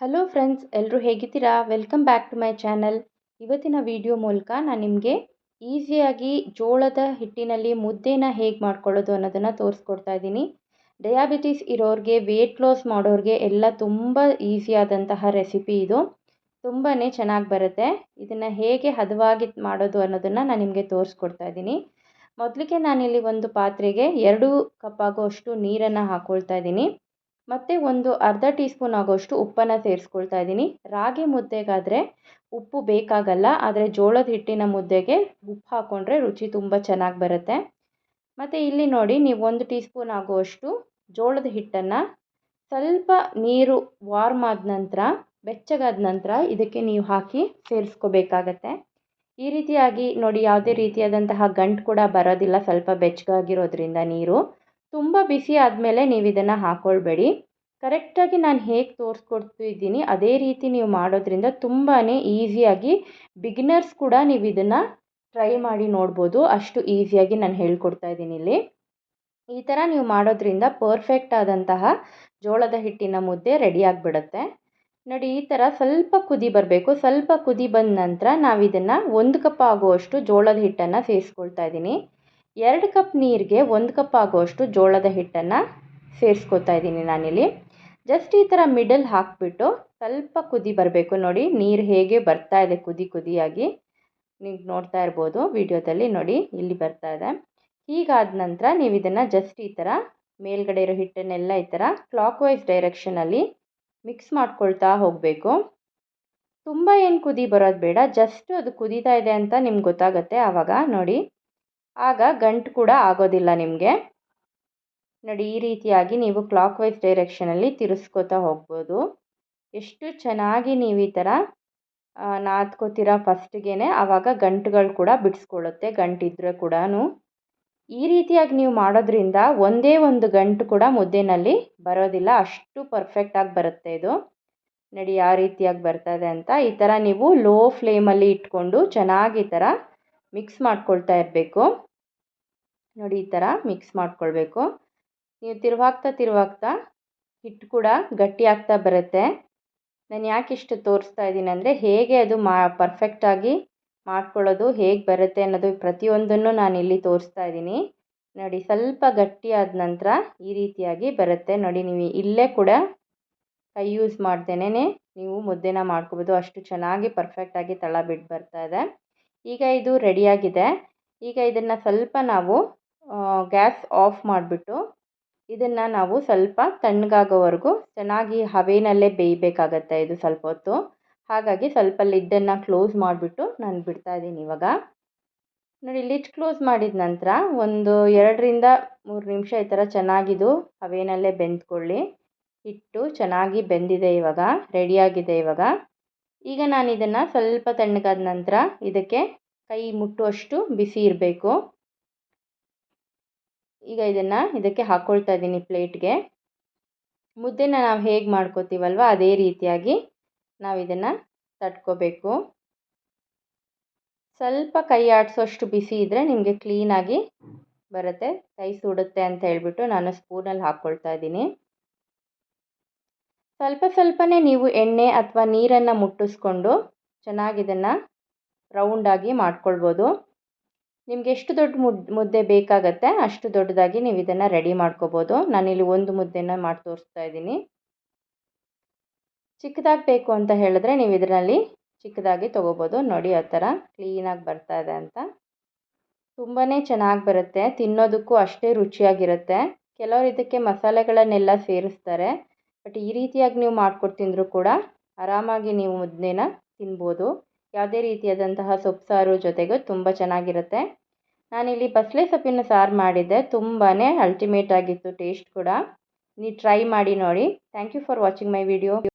Hello friends, ಎಲ್ಲರೂ ಹೇಗಿದ್ದೀರಾ? Welcome back to my channel. ಇವತ್ತಿನ ವಿಡಿಯೋ ಮೂಲಕ ನಾನು ನಿಮಗೆ ಈಸಿಯಾಗಿ ಜೋಳದ ಹಿಟ್ಟಿನಲ್ಲಿ ಮುದ್ದೆನ ಹೇಗೆ ಮಾಡ್ಕೊಳ್ಳೋದು ಅನ್ನೋದನ್ನು ತೋರಿಸ್ಕೊಡ್ತಾ ಇದ್ದೀನಿ. ಡಯಾಬಿಟಿಸ್ ಇರೋರಿಗೆ, ವೆಯ್ಟ್ ಲಾಸ್ ಮಾಡೋರಿಗೆ ಎಲ್ಲ ತುಂಬ ಈಸಿಯಾದಂತಹ ರೆಸಿಪಿ ಇದು. ತುಂಬಾ ಚೆನ್ನಾಗಿ ಬರುತ್ತೆ. ಇದನ್ನು ಹೇಗೆ ಹದವಾಗಿ ಮಾಡೋದು ಅನ್ನೋದನ್ನು ನಾನು ನಿಮಗೆ ತೋರಿಸ್ಕೊಡ್ತಾ ಇದ್ದೀನಿ. ಮೊದಲಿಗೆ ನಾನಿಲ್ಲಿ ಒಂದು ಪಾತ್ರೆಗೆ 2 ಕಪ್ ಆಗೋಷ್ಟು ನೀರನ್ನು ಹಾಕ್ಕೊಳ್ತಾ ಇದ್ದೀನಿ. ಮತ್ತು ಒಂದು ಅರ್ಧ ಟೀ ಸ್ಪೂನ್ ಆಗೋಷ್ಟು ಉಪ್ಪನ್ನು ಸೇರಿಸ್ಕೊಳ್ತಾ ಇದ್ದೀನಿ. ರಾಗಿ ಮುದ್ದೆಗಾದರೆ ಉಪ್ಪು ಬೇಕಾಗಲ್ಲ, ಆದರೆ ಜೋಳದ ಹಿಟ್ಟಿನ ಮುದ್ದೆಗೆ ಉಪ್ಪು ಹಾಕ್ಕೊಂಡ್ರೆ ರುಚಿ ತುಂಬ ಚೆನ್ನಾಗಿ ಬರುತ್ತೆ. ಮತ್ತು ಇಲ್ಲಿ ನೋಡಿ, ನೀವು 1 ಟೀ ಸ್ಪೂನ್ ಆಗುವಷ್ಟು ಜೋಳದ ಹಿಟ್ಟನ್ನು ಸ್ವಲ್ಪ ನೀರು ವಾರ್ಮ್ ಆದ ನಂತರ, ಬೆಚ್ಚಗಾದ ನಂತರ ಇದಕ್ಕೆ ನೀವು ಹಾಕಿ ಸೇರಿಸ್ಕೋಬೇಕಾಗತ್ತೆ. ಈ ರೀತಿಯಾಗಿ ನೋಡಿ, ಯಾವುದೇ ರೀತಿಯಾದಂತಹ ಗಂಟು ಕೂಡ ಬರೋದಿಲ್ಲ ಸ್ವಲ್ಪ ಬೆಚ್ಚಗಾಗಿರೋದ್ರಿಂದ. ನೀರು ತುಂಬ ಬಿಸಿ ಆದಮೇಲೆ ನೀವು ಇದನ್ನು ಹಾಕ್ಕೊಳ್ಬೇಡಿ. ಕರೆಕ್ಟಾಗಿ ನಾನು ಹೇಗೆ ತೋರಿಸ್ಕೊಡ್ತಿದ್ದೀನಿ ಅದೇ ರೀತಿ ನೀವು ಮಾಡೋದ್ರಿಂದ ತುಂಬಾ ಈಸಿಯಾಗಿ ಬಿಗಿನರ್ಸ್ ಕೂಡ ನೀವು ಇದನ್ನು ಟ್ರೈ ಮಾಡಿ ನೋಡ್ಬೋದು. ಅಷ್ಟು ಈಸಿಯಾಗಿ ನಾನು ಹೇಳ್ಕೊಡ್ತಾ ಇದ್ದೀನಿ ಇಲ್ಲಿ. ಈ ಥರ ನೀವು ಮಾಡೋದ್ರಿಂದ ಪರ್ಫೆಕ್ಟ್ ಆದಂತಹ ಜೋಳದ ಹಿಟ್ಟಿನ ಮುದ್ದೆ ರೆಡಿ ಆಗಿಬಿಡುತ್ತೆ. ನೋಡಿ, ಈ ಥರ ಸ್ವಲ್ಪ ಕುದಿ ಬರಬೇಕು. ಸ್ವಲ್ಪ ಕುದಿ ಬಂದ ನಂತರ ನಾವು ಇದನ್ನು 1 ಕಪ್ ಆಗುವಷ್ಟು ಜೋಳದ ಹಿಟ್ಟನ್ನು ಸೇರಿಸ್ಕೊಳ್ತಾ ಇದ್ದೀನಿ. 2 ಕಪ್ ನೀರಿಗೆ 1 ಕಪ್ ಆಗುವಷ್ಟು ಜೋಳದ ಹಿಟ್ಟನ್ನು ಸೇರಿಸ್ಕೊತಾ ಇದ್ದೀನಿ ನಾನಿಲ್ಲಿ. ಜಸ್ಟ್ ಈ ಥರ ಮಿಡಲ್ ಹಾಕಿಬಿಟ್ಟು ಸ್ವಲ್ಪ ಕುದಿ ಬರಬೇಕು. ನೋಡಿ, ನೀರು ಹೇಗೆ ಬರ್ತಾ ಇದೆ ಕುದಿಯಾಗಿ, ನೀವು ನೋಡ್ತಾ ಇರ್ಬೋದು ವಿಡಿಯೋದಲ್ಲಿ. ನೋಡಿ, ಇಲ್ಲಿ ಬರ್ತಾ ಇದೆ. ಹೀಗಾದ ನಂತರ ನೀವು ಇದನ್ನು ಜಸ್ಟ್ ಈ ಥರ ಮೇಲ್ಗಡೆ ಇರೋ ಹಿಟ್ಟನ್ನೆಲ್ಲ ಈ ಥರ ಕ್ಲಾಕ್ ವೈಸ್ ಡೈರೆಕ್ಷನಲ್ಲಿ ಮಿಕ್ಸ್ ಮಾಡ್ಕೊಳ್ತಾ ಹೋಗಬೇಕು. ತುಂಬ ಏನು ಕುದಿ ಬರೋದು ಬೇಡ, ಜಸ್ಟ್ ಅದು ಕುದೀತಾ ಇದೆ ಅಂತ ನಿಮ್ಗೆ ಗೊತ್ತಾಗುತ್ತೆ ಆವಾಗ. ನೋಡಿ, ಆಗ ಗಂಟು ಕೂಡ ಆಗೋದಿಲ್ಲ ನಿಮಗೆ. ನೋಡಿ, ಈ ರೀತಿಯಾಗಿ ನೀವು ಕ್ಲಾಕ್ ವೈಸ್ ಡೈರೆಕ್ಷನಲ್ಲಿ ತಿರ್ಸ್ಕೊತಾ ಹೋಗ್ಬೋದು. ಎಷ್ಟು ಚೆನ್ನಾಗಿ ನೀವು ಈ ಥರ ನಾದ್ಕೋತೀರ ಫಸ್ಟ್ಗೆ, ಆವಾಗ ಗಂಟುಗಳು ಕೂಡ ಬಿಡಿಸ್ಕೊಳ್ಳುತ್ತೆ, ಗಂಟಿದ್ರೆ ಕೂಡ. ಈ ರೀತಿಯಾಗಿ ನೀವು ಮಾಡೋದ್ರಿಂದ ಒಂದೇ ಒಂದು ಗಂಟು ಕೂಡ ಮುದ್ದೆನಲ್ಲಿ ಬರೋದಿಲ್ಲ, ಅಷ್ಟು ಪರ್ಫೆಕ್ಟಾಗಿ ಬರುತ್ತೆ ಇದು. ನೋಡಿ, ಯಾವ ರೀತಿಯಾಗಿ ಬರ್ತಾ ಇದೆ ಅಂತ. ಈ ಥರ ನೀವು ಲೋ ಫ್ಲೇಮಲ್ಲಿ ಇಟ್ಕೊಂಡು ಚೆನ್ನಾಗಿ ಈ ಥರ ಮಿಕ್ಸ್ ಮಾಡ್ಕೊಳ್ತಾ ಇರಬೇಕು. ನೋಡಿ, ಈ ಥರ ಮಿಕ್ಸ್ ಮಾಡ್ಕೊಳ್ಬೇಕು. ನೀವು ತಿರುವಾಗ್ತಾ ಹಿಟ್ಟು ಕೂಡ ಗಟ್ಟಿ ಆಗ್ತಾ ಬರುತ್ತೆ. ನಾನು ಯಾಕೆ ಇಷ್ಟು ತೋರಿಸ್ತಾ ಇದ್ದೀನಿ ಅಂದರೆ, ಹೇಗೆ ಅದು ಪರ್ಫೆಕ್ಟಾಗಿ ಮಾಡ್ಕೊಳ್ಳೋದು ಹೇಗೆ ಬರುತ್ತೆ ಅನ್ನೋದು ಪ್ರತಿಯೊಂದನ್ನು ನಾನಿಲ್ಲಿ ತೋರಿಸ್ತಾ ಇದ್ದೀನಿ. ನೋಡಿ, ಸ್ವಲ್ಪ ಗಟ್ಟಿ ಆದ ನಂತರ ಈ ರೀತಿಯಾಗಿ ಬರುತ್ತೆ. ನೋಡಿ, ನೀವು ಇಲ್ಲೇ ಕೂಡ ಕೈ ಯೂಸ್ ಮಾಡ್ದೇನೆ ನೀವು ಮುದ್ದೆನ ಮಾಡ್ಕೋಬೋದು, ಅಷ್ಟು ಚೆನ್ನಾಗಿ ಪರ್ಫೆಕ್ಟಾಗಿ ತಳ ಬಿಟ್ಟು ಬರ್ತಾ ಇದೆ. ಈಗ ಇದು ರೆಡಿಯಾಗಿದೆ. ಈಗ ಇದನ್ನು ಸ್ವಲ್ಪ ನಾವು ಗ್ಯಾಸ್ ಆಫ್ ಮಾಡಿಬಿಟ್ಟು ಇದನ್ನು ನಾವು ಸ್ವಲ್ಪ ತಣ್ಣಗಾಗೋವರೆಗೂ ಚೆನ್ನಾಗಿ ಹಬೆನಲ್ಲೇ ಬೇಯಬೇಕಾಗತ್ತೆ ಇದು ಸ್ವಲ್ಪ ಹೊತ್ತು. ಹಾಗಾಗಿ ಸ್ವಲ್ಪ ಲಿಡ್ಡನ್ನು ಕ್ಲೋಸ್ ಮಾಡಿಬಿಟ್ಟು ನಾನು ಬಿಡ್ತಾ ಇದ್ದೀನಿ ಇವಾಗ. ನೋಡಿ, ಲಿಡ್ ಕ್ಲೋಸ್ ಮಾಡಿದ ನಂತರ ಒಂದು 2ರಿಂದ 3 ನಿಮಿಷ ಈ ಥರ ಚೆನ್ನಾಗಿದು ಹಬೆನಲ್ಲೇ ಬೆಂದ್ಕೊಳ್ಳಿ. ಹಿಟ್ಟು ಚೆನ್ನಾಗಿ ಬೆಂದಿದೆ, ಇವಾಗ ರೆಡಿಯಾಗಿದೆ ಇವಾಗ. ಈಗ ನಾನು ಇದನ್ನು ಸ್ವಲ್ಪ ತಣ್ಣಗಾದ ನಂತರ ಇದಕ್ಕೆ ಕೈ ಮುಟ್ಟುವಷ್ಟು ಬಿಸಿ ಇರಬೇಕು. ಈಗ ಇದಕ್ಕೆ ಹಾಕ್ಕೊಳ್ತಾ ಇದ್ದೀನಿ ಪ್ಲೇಟ್ಗೆ. ಮುದ್ದೆನ ನಾವು ಹೇಗೆ ಮಾಡ್ಕೋತೀವಲ್ವ ಅದೇ ರೀತಿಯಾಗಿ ನಾವು ಇದನ್ನು ತಟ್ಕೋಬೇಕು. ಸ್ವಲ್ಪ ಕೈ ಆಡಿಸೋಷ್ಟು ಬಿಸಿ ಇದ್ದರೆ ನಿಮಗೆ ಕ್ಲೀನಾಗಿ ಬರುತ್ತೆ. ಕೈ ಸುಡುತ್ತೆ ಅಂತ ಹೇಳ್ಬಿಟ್ಟು ನಾನು ಸ್ಪೂನಲ್ಲಿ ಹಾಕ್ಕೊಳ್ತಾ ಇದ್ದೀನಿ. ಸ್ವಲ್ಪನೇ ನೀವು ಎಣ್ಣೆ ಅಥವಾ ನೀರನ್ನು ಮುಟ್ಟಿಸ್ಕೊಂಡು ಚೆನ್ನಾಗಿ ಇದನ್ನು ರೌಂಡಾಗಿ ಮಾಡ್ಕೊಳ್ಬೋದು. ನಿಮ್ಗೆ ಎಷ್ಟು ದೊಡ್ಡ ಮುದ್ದೆ ಬೇಕಾಗತ್ತೆ ಅಷ್ಟು ದೊಡ್ಡದಾಗಿ ನೀವು ಇದನ್ನು ರೆಡಿ ಮಾಡ್ಕೋಬೋದು. ನಾನಿಲ್ಲಿ ಒಂದು ಮುದ್ದೆನ ಮಾಡಿ ತೋರಿಸ್ತಾ ಇದ್ದೀನಿ. ಚಿಕ್ಕದಾಗಿ ಬೇಕು ಅಂತ ಹೇಳಿದ್ರೆ ನೀವು ಇದರಲ್ಲಿ ಚಿಕ್ಕದಾಗಿ ತೊಗೋಬೋದು. ನೋಡಿ, ಆ ಥರ ಕ್ಲೀನಾಗಿ ಬರ್ತಾ ಇದೆ ಅಂತ. ತುಂಬಾ ಚೆನ್ನಾಗಿ ಬರುತ್ತೆ, ತಿನ್ನೋದಕ್ಕೂ ಅಷ್ಟೇ ರುಚಿಯಾಗಿರುತ್ತೆ. ಕೆಲವರು ಇದಕ್ಕೆ ಮಸಾಲೆಗಳನ್ನೆಲ್ಲ ಸೇರಿಸ್ತಾರೆ, ಬಟ್ ಈ ರೀತಿಯಾಗಿ ನೀವು ಮಾಡ್ಕೊಟ್ಟು ತಿಂದರೂ ಕೂಡ ಆರಾಮಾಗಿ ನೀವು ಮುದ್ದೆನ ತಿನ್ಬೋದು. ಯಾವುದೇ ರೀತಿಯಾದಂತಹ ಸೊಪ್ಪು ಸಾರು ಜೊತೆಗೂ ತುಂಬ ಚೆನ್ನಾಗಿರುತ್ತೆ. ನಾನಿಲ್ಲಿ ಬಸಳೆ ಸೊಪ್ಪಿನ ಸಾರು ಮಾಡಿದ್ದೆ, ತುಂಬಾ ಅಲ್ಟಿಮೇಟ್ ಆಗಿತ್ತು ಟೇಸ್ಟ್ ಕೂಡ. ನೀವು ಟ್ರೈ ಮಾಡಿ ನೋಡಿ. Thank you for watching my video.